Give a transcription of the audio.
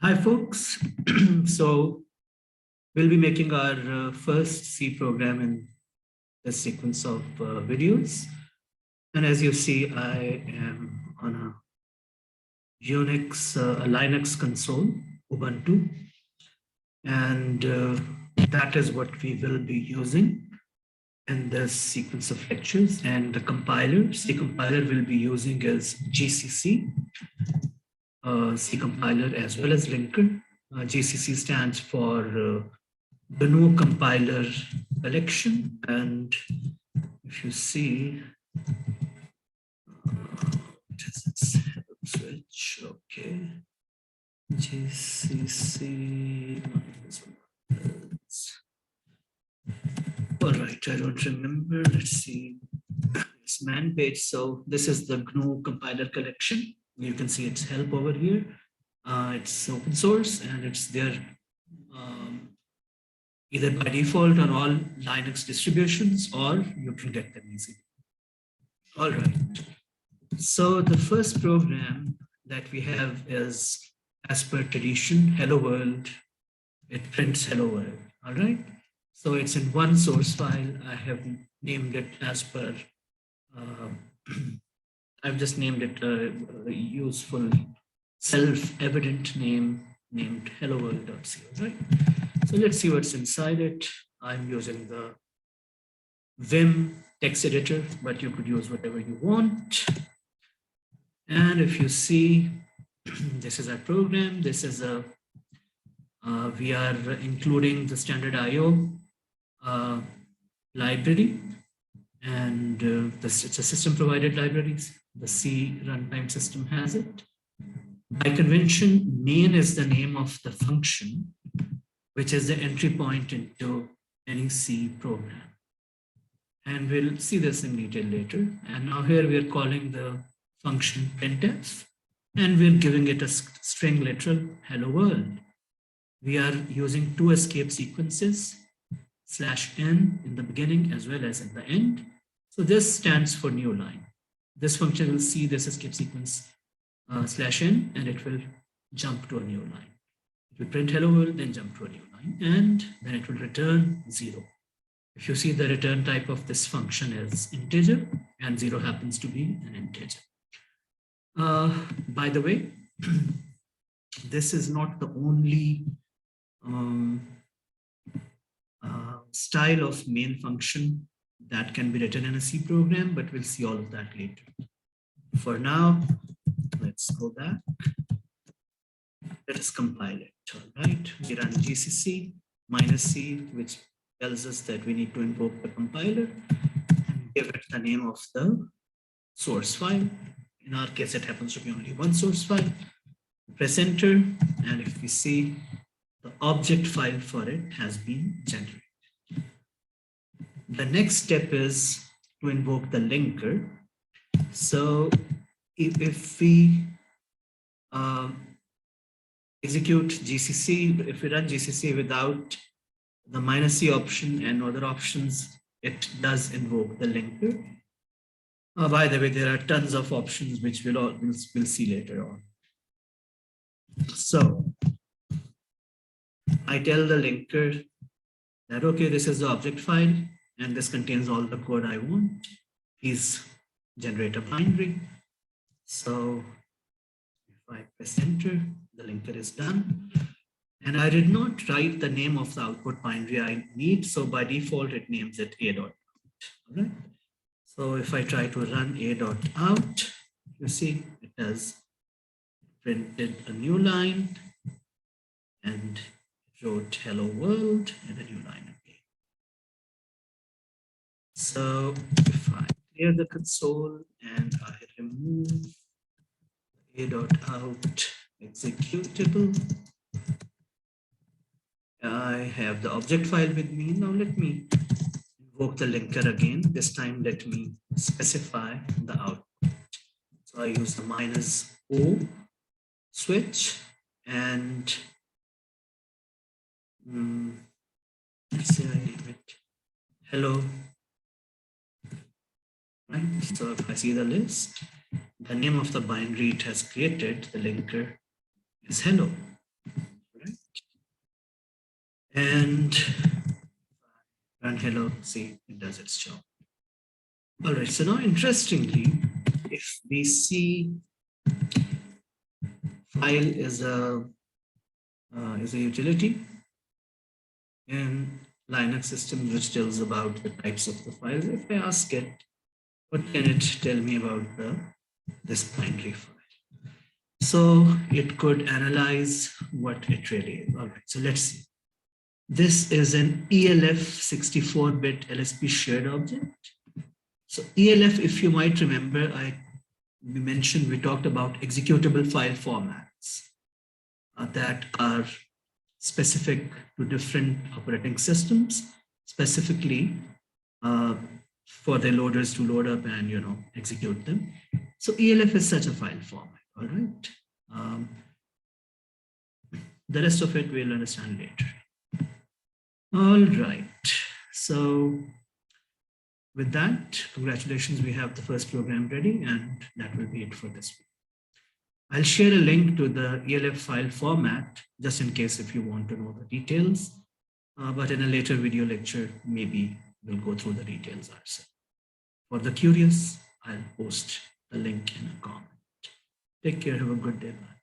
Hi, folks. So we'll be making our first C program in the sequence of videos. And as you see, I am on a Unix, a Linux console, Ubuntu. And that is what we will be using in this sequence of lectures. And the compiler, C compiler we'll be using is GCC, C compiler as well as linker. GCC stands for GNU compiler collection, and if you see, what is this? Switch, okay. GCC. All right, I don't remember. Let's see. It's man page. So this is the GNU compiler collection. You can see its help over here. It's open source and it's there either by default on all Linux distributions, or you can get them easily. All right. So the first program that we have is, as per tradition, Hello World. It prints Hello World. All right. So it's in one source file. I have named it as per, I've just named it a useful self-evident name named helloworld.co, right? So let's see what's inside it. I'm using the Vim text editor, but you could use whatever you want. And if you see, this is our program. This is a, we are including the standard IO library, and it's a system provided libraries. The C runtime system has it. By convention, main is the name of the function, which is the entry point into any C program. And we'll see this in detail later. And now here we are calling the function printf, and we're giving it a string literal hello world. We are using two escape sequences, /n in the beginning as well as in the end. So this stands for new line. This function will see this escape sequence /n, and it will jump to a new line. It will print hello world, then jump to a new line, and then it will return 0. If you see, the return type of this function is integer, and 0 happens to be an integer. By the way, this is not the only style of main function that can be written in a C program, but we'll see all of that later. For now, let's go back. Let us compile it. All right, we run GCC -C, which tells us that we need to invoke the compiler and give it the name of the source file. In our case, it happens to be only one source file. Press enter, and if we see, the object file for it has been generated. The next step is to invoke the linker. So if we execute GCC, if we run GCC without the -C option and other options, it does invoke the linker. By the way, there are tons of options which we'll see later on. So I tell the linker that, okay, this is the object file and this contains all the code I want. Please generate a binary. So if I press enter, the linker is done. And I did not write the name of the output binary I need. So by default, it names it a.out. All right. So if I try to run a.out, you see it has printed a new line and wrote hello world and a new line again. So if I clear the console and I remove a.out executable, I have the object file with me. Now let me invoke the linker again. This time let me specify the output. So I use the -O switch, and let's say I name it hello. Right. So if I see the list, the name of the binary it has created, the linker, is hello. And run hello, see, it does its job. All right, so now interestingly, if we see file is a utility in Linux system which tells about the types of the files. If I ask it, what can it tell me about this binary file? So it could analyze what it really is. All right, so let's see. This is an ELF 64-bit LSP shared object. So ELF, if you might remember, we talked about executable file formats that are specific to different operating systems, specifically for the loaders to load up and execute them. So ELF is such a file format. All right. The rest of it we'll understand later. All right. So with that, congratulations, we have the first program ready, and that will be it for this week. I'll share a link to the ELF file format, just in case if you want to know the details. But in a later video lecture, maybe we'll go through the details ourselves. For the curious, I'll post the link in a comment. Take care, have a good day. Bye.